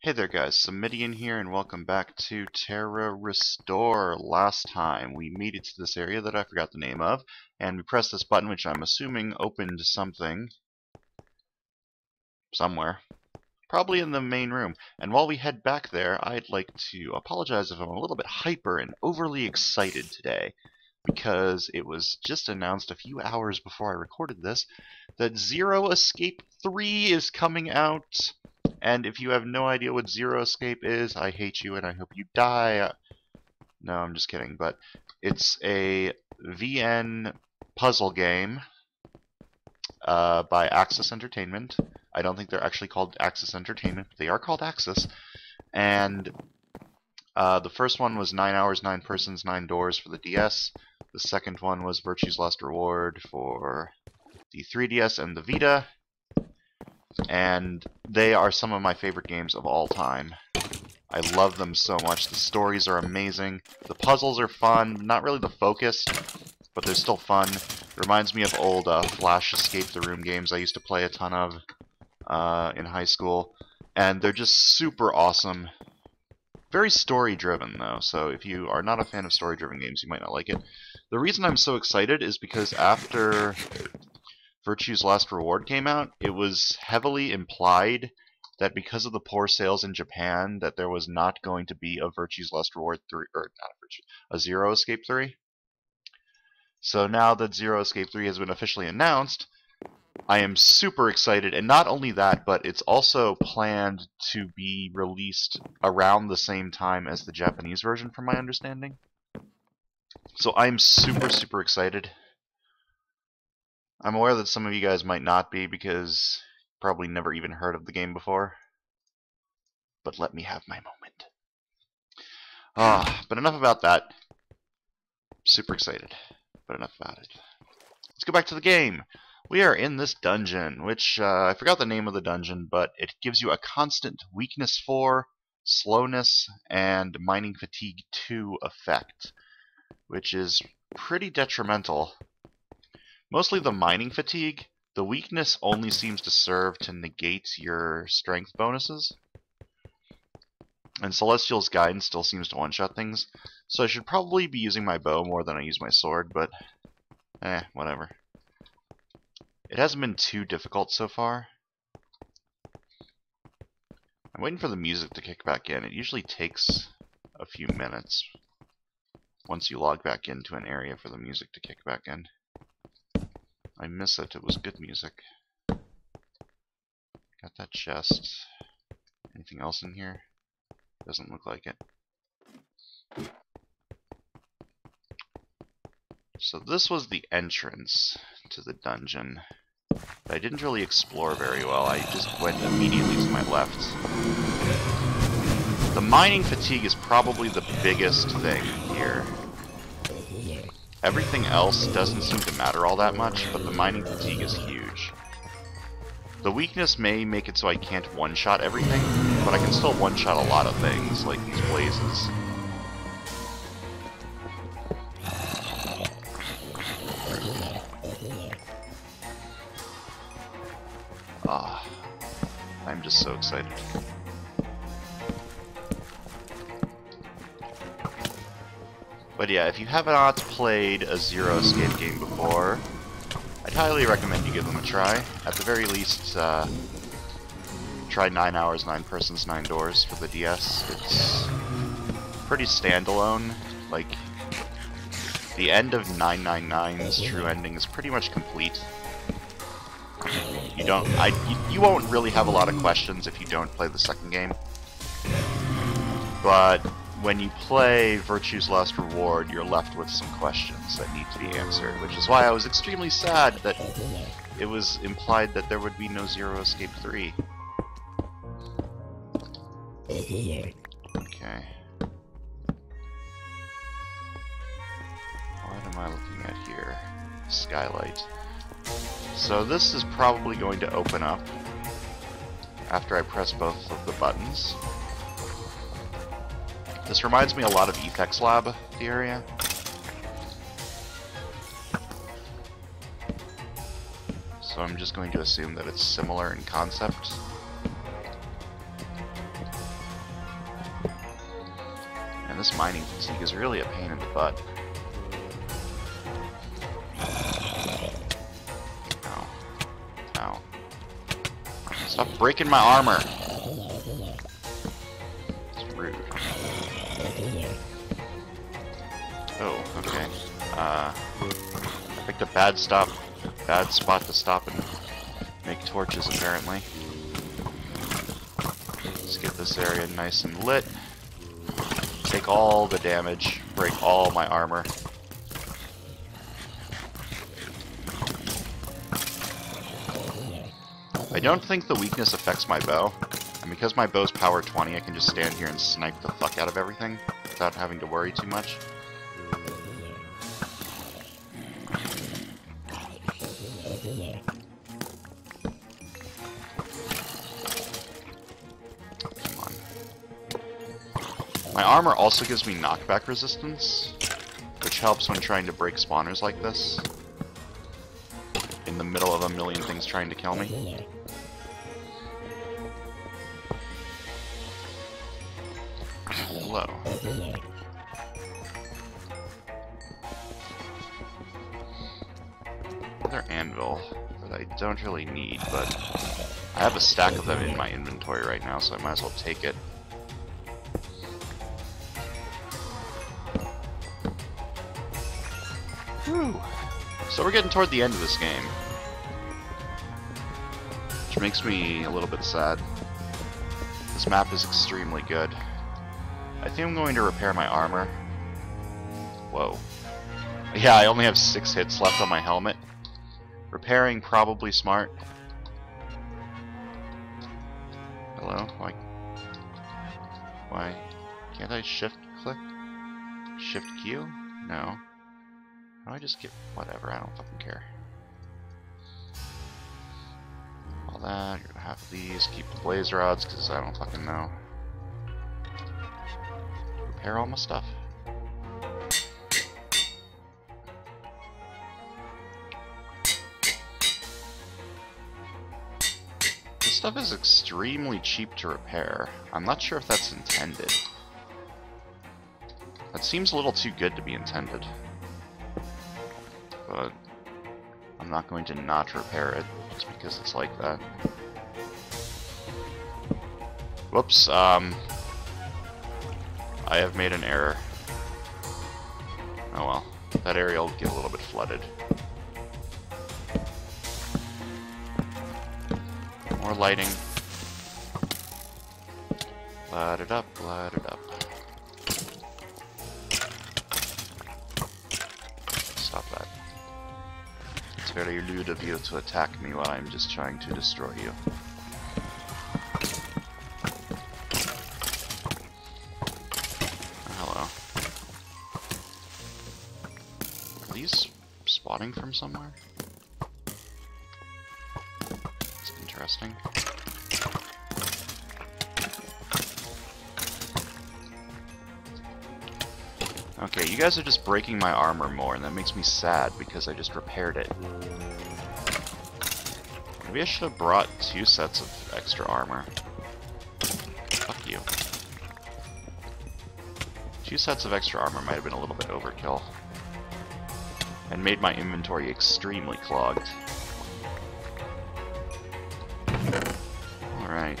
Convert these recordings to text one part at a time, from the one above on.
Hey there guys, Samitian here and welcome back to Terra Restore. Last time we made it to this area that I forgot the name of, and we pressed this button which I'm assuming opened something somewhere. Probably in the main room. And while we head back there, I'd like to apologize if I'm a little bit hyper and overly excited today, because it was just announced a few hours before I recorded this that Zero Escape 3 is coming out. And if you have no idea what Zero Escape is, I hate you and I hope you die. No, I'm just kidding. But it's a VN puzzle game by Axis Entertainment. I don't think they're actually called Axis Entertainment, but they are called Axis. And the first one was 9 Hours, 9 Persons, 9 Doors for the DS. The second one was Virtue's Last Reward for the 3DS and the Vita. And they are some of my favorite games of all time. I love them so much. The stories are amazing. The puzzles are fun. Not really the focus, but they're still fun. Reminds me of old Flash Escape the Room games I used to play a ton of in high school. And they're just super awesome. Very story-driven, though, so if you are not a fan of story-driven games, you might not like it. The reason I'm so excited is because after Virtue's Last Reward came out, it was heavily implied that because of the poor sales in Japan, that there was not going to be a Virtue's Last Reward 3, or not Virtue, a Zero Escape 3. So now that Zero Escape 3 has been officially announced, I am super excited, and not only that, but it's also planned to be released around the same time as the Japanese version, from my understanding. So I'm super excited. I'm aware that some of you guys might not be, because you probably never even heard of the game before. But let me have my moment. But enough about that. Super excited, but enough about it. Let's go back to the game. We are in this dungeon, which, I forgot the name of the dungeon, but it gives you a constant weakness 4, slowness, and mining fatigue 2 effect, which is pretty detrimental. Mostly the mining fatigue. The weakness only seems to serve to negate your strength bonuses. And Celestial's Guidance still seems to one-shot things. So I should probably be using my bow more than I use my sword, but whatever. It hasn't been too difficult so far. I'm waiting for the music to kick back in. It usually takes a few minutes once you log back into an area for the music to kick back in. I miss it. It was good music. Got that chest. Anything else in here? Doesn't look like it. So this was the entrance to the dungeon. But I didn't really explore very well. I just went immediately to my left. The mining fatigue is probably the biggest thing here. Everything else doesn't seem to matter all that much, but the mining fatigue is huge. The weakness may make it so I can't one-shot everything, but I can still one-shot a lot of things, like these blazes. I'm just so excited. But yeah, if you have not played a Zero Escape game before, I'd highly recommend you give them a try. At the very least, try 9 Hours, 9 Persons, 9 Doors for the DS. It's pretty standalone. Like, the end of 999's true ending is pretty much complete. You won't really have a lot of questions if you don't play the second game. But when you play Virtue's Last Reward, you're left with some questions that need to be answered, which is why I was extremely sad that it was implied that there would be no Zero Escape 3. Okay. What am I looking at here? Skylight. So this is probably going to open up after I press both of the buttons. This reminds me a lot of Ephex Lab, the area. So I'm just going to assume that it's similar in concept. this mining fatigue is really a pain in the butt. Ow. Ow. Stop breaking my armor! It's rude. Oh, okay. I picked a bad spot to stop and make torches, apparently. Let's get this area nice and lit. Take all the damage, break all my armor. I don't think the weakness affects my bow, and because my bow's power 20, I can just stand here and snipe the fuck out of everything without having to worry too much. Come on. My armor also gives me knockback resistance, which helps when trying to break spawners like this. In the middle of a million things trying to kill me. Hello. Another anvil that I don't really need, but I have a stack of them in my inventory right now, so I might as well take it. Whew. So we're getting toward the end of this game, which makes me a little bit sad. This map is extremely good. I think I'm going to repair my armor. Whoa. Yeah, I only have 6 hits left on my helmet. Repairing, probably smart. Hello? Why can't I shift click? Shift Q? No. How do I just get whatever? I don't fucking care. All that, you're gonna have these, keep the blaze rods, because I don't fucking know. Repair all my stuff. This stuff is extremely cheap to repair. I'm not sure if that's intended. That seems a little too good to be intended. But I'm not going to not repair it just because it's like that. Whoops, I have made an error. Oh well, that area will get a little bit flooded. More lighting. Light it up, light it up. Stop that. It's very lewd of you to attack me while I'm just trying to destroy you. Hello. Are these spawning from somewhere? It's interesting. Okay, you guys are just breaking my armor more, and that makes me sad because I just repaired it. Maybe I should have brought 2 sets of extra armor. Fuck you. 2 sets of extra armor might have been a little bit overkill. And made my inventory extremely clogged. Alright,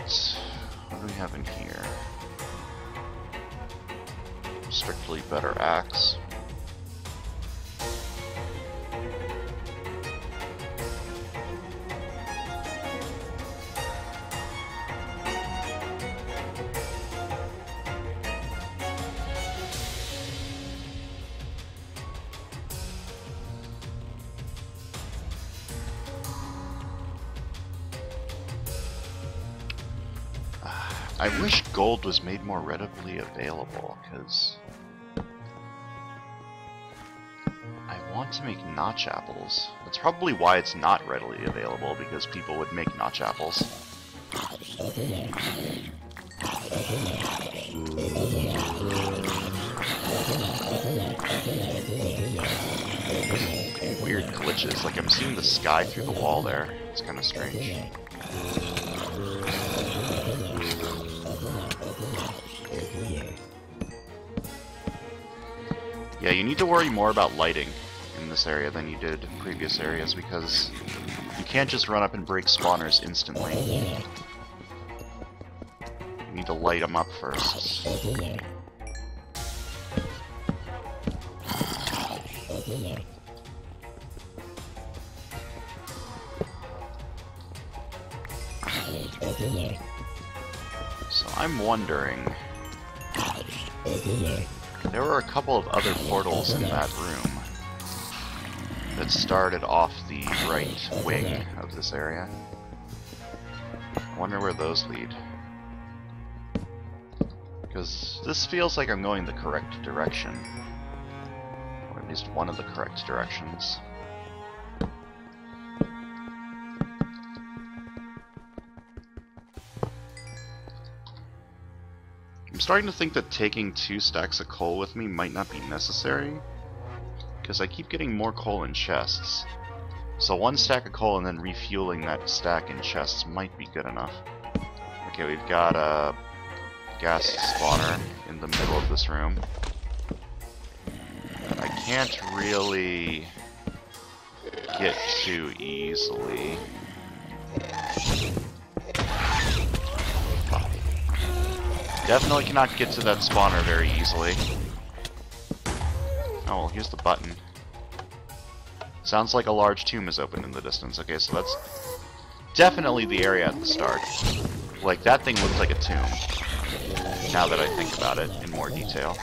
what do we have in here? Strictly better axe. I wish gold was made more readily available, because I want to make notch apples. That's probably why it's not readily available, because people would make notch apples. Weird glitches, like I'm seeing the sky through the wall there. It's kind of strange. Yeah, you need to worry more about lighting in this area than you did in previous areas, because you can't just run up and break spawners instantly. You need to light them up first. So I'm wondering, there were a couple of other portals in that room that started off the right wing of this area. I wonder where those lead. Because this feels like I'm going the correct direction. Or at least one of the correct directions. I'm starting to think that taking 2 stacks of coal with me might not be necessary, because I keep getting more coal in chests. So 1 stack of coal and then refueling that stack in chests might be good enough. Okay, we've got a gas spawner in the middle of this room. I can't really get to easily. Definitely cannot get to that spawner very easily. Oh, well, here's the button. Sounds like a large tomb is open in the distance. Okay, so that's definitely the area at the start. Like, that thing looks like a tomb, now that I think about it in more detail.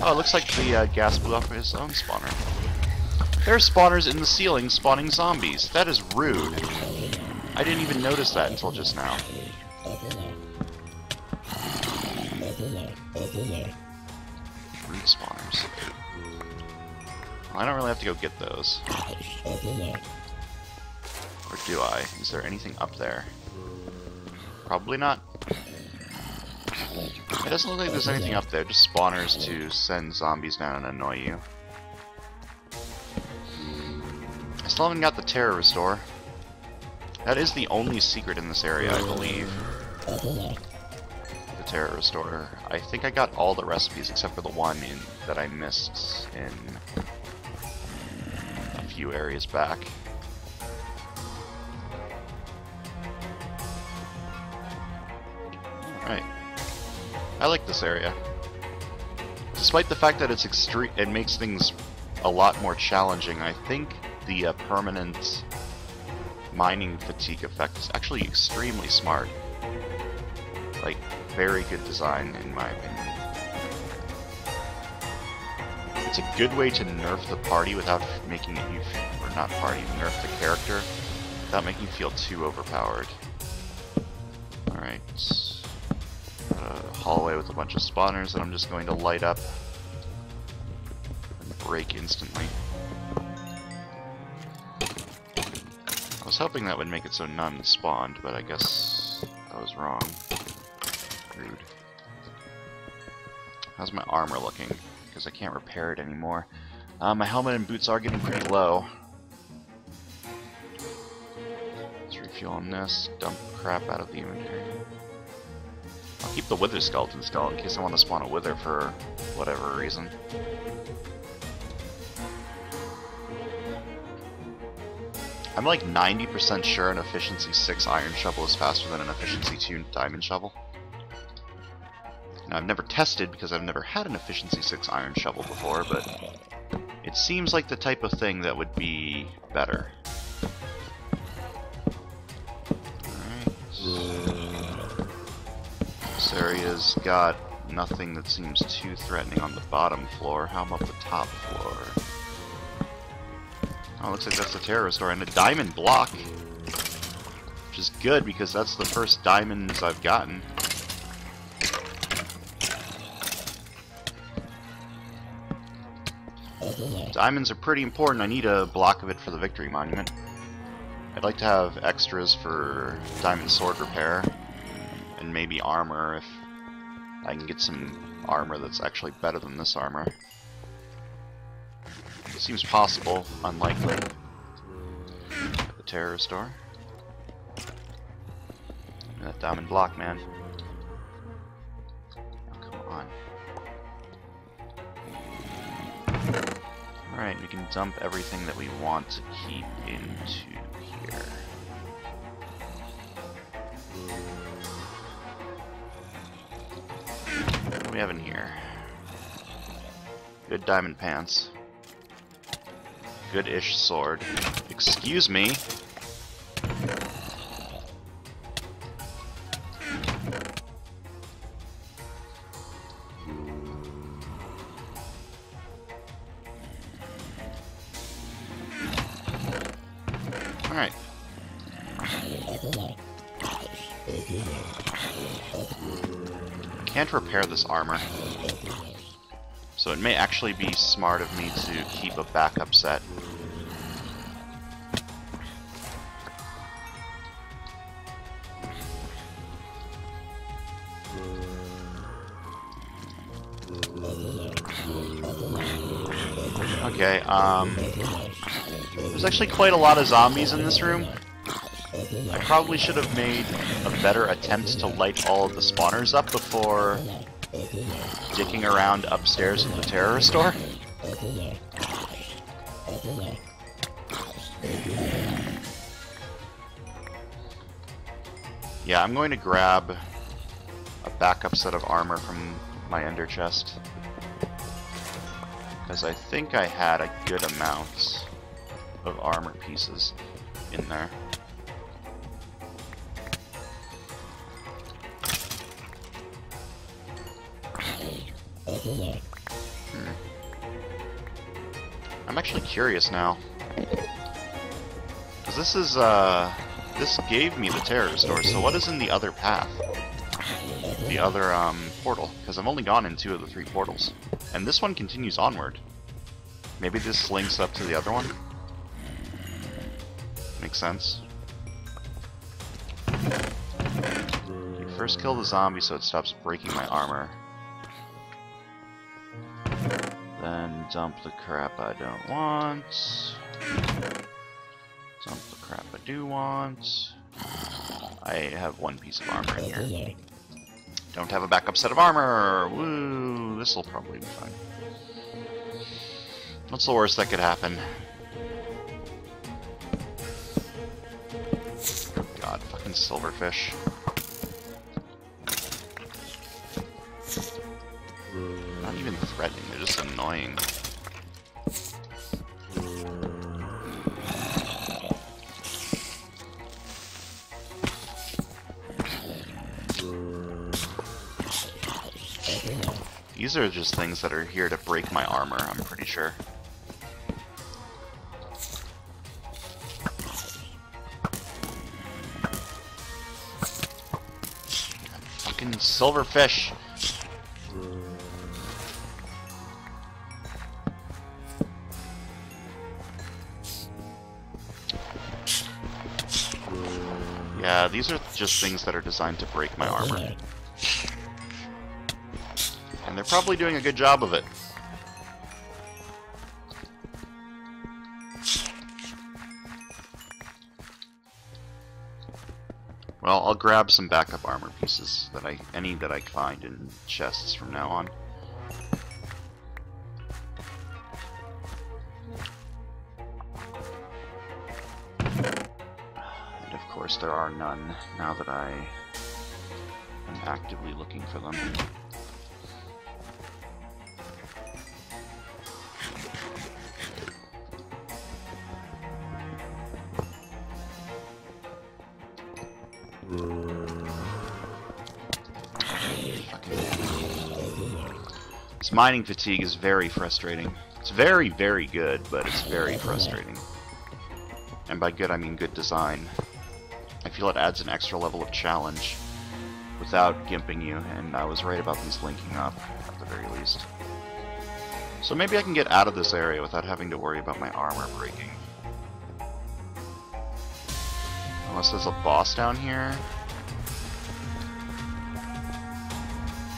Oh, it looks like the gas blew off his own spawner. There are spawners in the ceiling spawning zombies. That is rude. I didn't even notice that until just now. Root spawners. Well, I don't really have to go get those. Or do I? Is there anything up there? Probably not. It doesn't look like there's anything up there, just spawners to send zombies down and annoy you. I still haven't got the Terra restore. That is the only secret in this area, I believe. The Terra restorer. I think I got all the recipes except for the one that I missed in a few areas back. Right. I like this area. Despite the fact that it's extreme, it makes things a lot more challenging. I think the permanent mining fatigue effect is actually extremely smart. Like, very good design, in my opinion. It's a good way to nerf the party without making it, or not party, nerf the character, without making you feel too overpowered. Alright. Hallway with a bunch of spawners that I'm just going to light up and break instantly. I was hoping that would make it so none spawned, but I guess I was wrong. Rude. How's my armor looking? Because I can't repair it anymore. My helmet and boots are getting pretty low. Let's refuel on this. Dump crap out of the inventory. I'll keep the wither skeleton still in case I want to spawn a wither for whatever reason. I'm like 90% sure an efficiency 6 iron shovel is faster than an efficiency 2 diamond shovel. Now, I've never tested because I've never had an efficiency 6 iron shovel before, but it seems like the type of thing that would be better. This area's got nothing that seems too threatening on the bottom floor. How about the top floor? Oh, looks like that's the Terra restore and a diamond block. Which is good because that's the first diamonds I've gotten. Diamonds are pretty important. I need a block of it for the victory monument. I'd like to have extras for diamond sword repair. And maybe armor if I can get some armor that's actually better than this armor. It seems possible, unlikely. The Terra restore. And that diamond block, man. Oh, come on. Alright, we can dump everything that we want to keep into here. What do we have in here? Good diamond pants. Good-ish sword. Excuse me. Alright. Can't repair this armor. So it may actually be smart of me to keep a backup set. Okay, there's actually quite a lot of zombies in this room. I probably should have made a better attempt to light all of the spawners up before dicking around upstairs in the Terra store. Yeah, I'm going to grab a backup set of armor from my ender chest, because I think I had a good amount of armor pieces in there. I'm actually curious now, because this is this gave me the Terra store. So what is in the other path? The other portal? Because I've only gone in 2 of the 3 portals, and this one continues onward. Maybe this links up to the other one. Makes sense. You first kill the zombie so it stops breaking my armor. Then dump the crap I don't want. Dump the crap I do want. I have 1 piece of armor in here. Don't have a backup set of armor! Woo! This'll probably be fine. What's the worst that could happen? Oh god, fucking silverfish. Not even threatening, they're just annoying. These are just things that are here to break my armor, I'm pretty sure. Fucking silverfish! Yeah, these are just things that are designed to break my armor. And they're probably doing a good job of it. Well, I'll grab some backup armor pieces that any that I find in chests from now on. And of course there are none now that I am actively looking for them. This mining fatigue is very frustrating. It's very, very good, but it's very frustrating. And by good, I mean good design. I feel it adds an extra level of challenge without gimping you, and I was right about these linking up, at the very least. So maybe I can get out of this area without having to worry about my armor breaking. Unless there's a boss down here.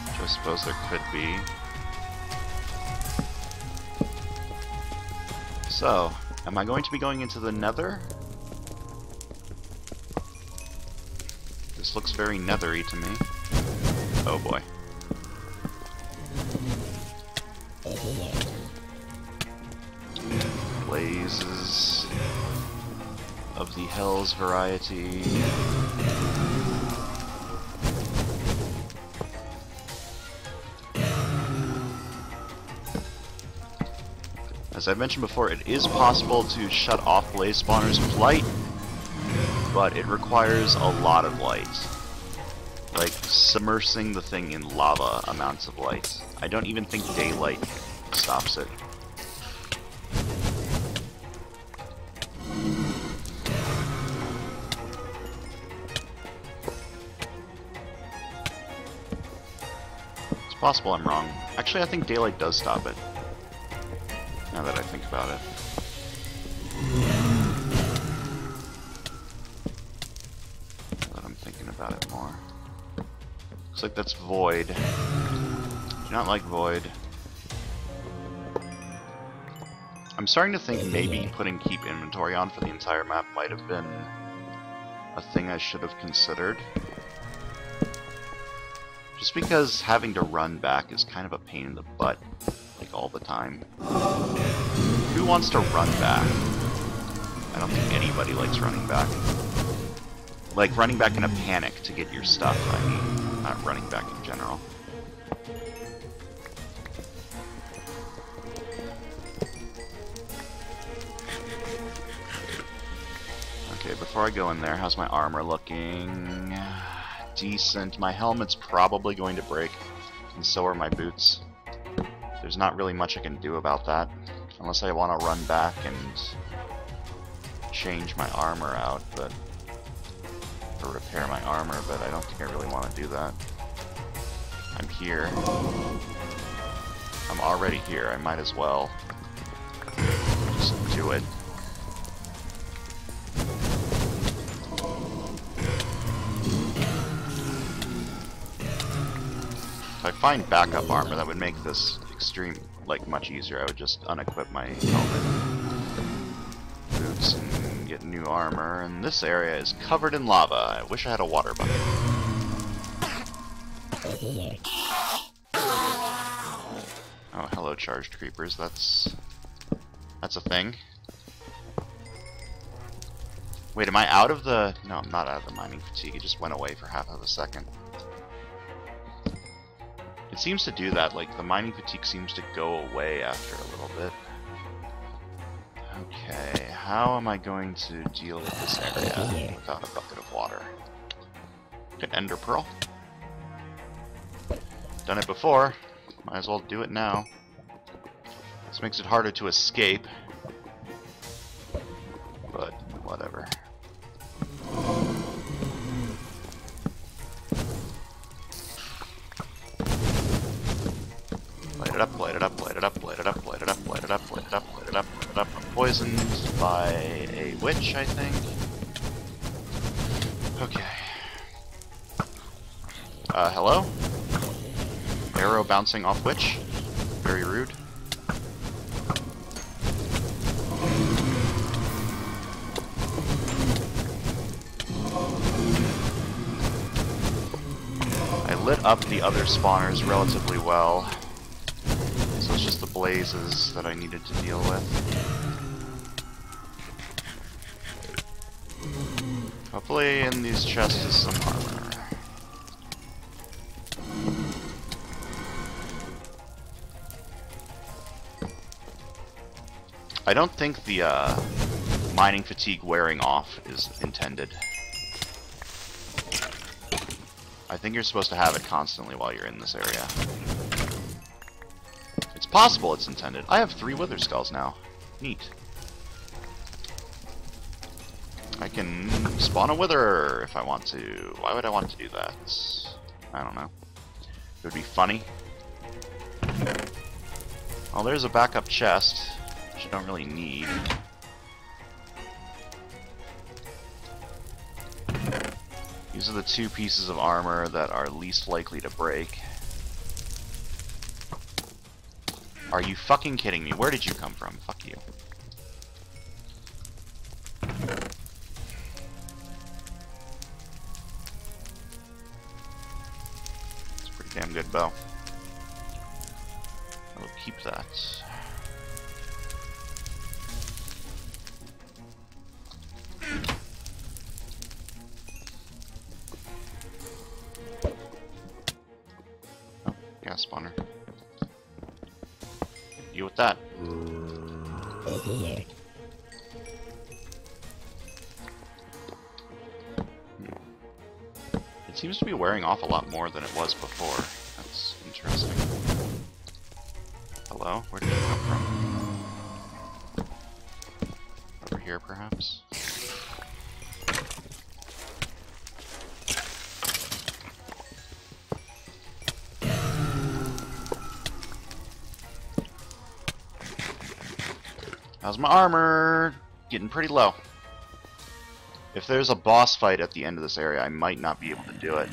Which I suppose there could be. So, am I going to be going into the Nether? This looks very nethery to me. Oh boy. of the Hells variety. As I mentioned before, it is possible to shut off blaze spawners with light, but it requires a lot of light. Like, submersing the thing in lava amounts of light. I don't even think daylight stops it. It's possible I'm wrong. Actually, I think daylight does stop it. Now that I think about it. Now that I'm thinking about it more. Looks like that's void. Do not like void. I'm starting to think maybe putting keep inventory on for the entire map might have been a thing I should have considered. Just because having to run back is kind of a pain in the butt, like all the time. Who wants to run back? I don't think anybody likes running back. Like running back in a panic to get your stuff, I mean, not running back in general. Okay, before I go in there, how's my armor looking? Decent. My helmet's probably going to break, and so are my boots. There's not really much I can do about that, unless I want to run back and change my armor out, but or repair my armor, but I don't think I really want to do that. I'm here. I'm already here. I might as well just do it. If I find backup armor, that would make this much easier. I would just unequip my helmet, boots, and get new armor. And this area is covered in lava. I wish I had a water bucket. Oh, hello, charged creepers. That's a thing. Wait, am I out of the... No, I'm not out of the mining fatigue. It just went away for half of a second. It seems to do that, like the mining fatigue seems to go away after a little bit. Okay, how am I going to deal with this area without a bucket of water? An ender pearl. Done it before, might as well do it now. This makes it harder to escape, but whatever. Light it up, light it up, light it up, light it up, light it up, light it up, light it up, light it up, light it up. I'm poisoned by a witch, I think. Okay. Hello? Arrow bouncing off witch? Very rude. I lit up the other spawners relatively well. So it's just the blazes that I needed to deal with. Hopefully in these chests is some armor. I don't think the mining fatigue wearing off is intended. I think you're supposed to have it constantly while you're in this area. It's possible it's intended. I have 3 wither skulls now. Neat. I can spawn a wither if I want to. Why would I want to do that? I don't know. It would be funny. Well, there's a backup chest, which you don't really need. These are the 2 pieces of armor that are least likely to break. Are you fucking kidding me? Where did you come from? Fuck you. It's a pretty damn good bow. I will keep that. gas spawner. You with that. It seems to be wearing off a lot more than it was before. That's interesting. Hello? Where did you come from? Over here, perhaps? How's my armor? Getting pretty low. If there's a boss fight at the end of this area, I might not be able to do it.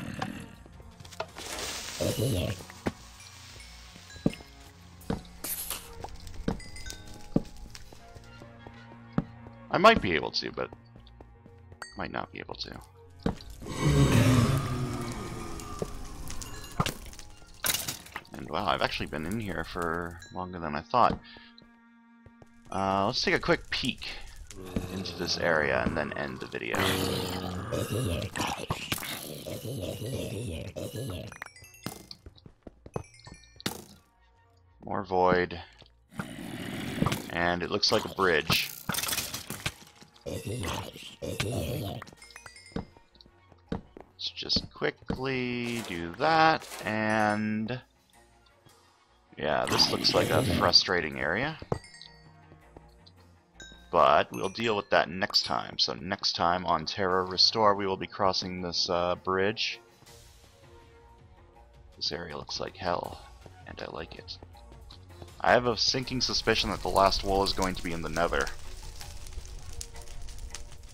I might be able to, but might not be able to. And wow, I've actually been in here for longer than I thought. Let's take a quick peek into this area and then end the video. More void. And it looks like a bridge. Let's just quickly do that, and yeah, this looks like a frustrating area. But we'll deal with that next time. So next time on Terra Restore, we will be crossing this bridge. This area looks like hell, and I like it. I have a sinking suspicion that the last wall is going to be in the Nether.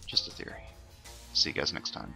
Just a theory. See you guys next time.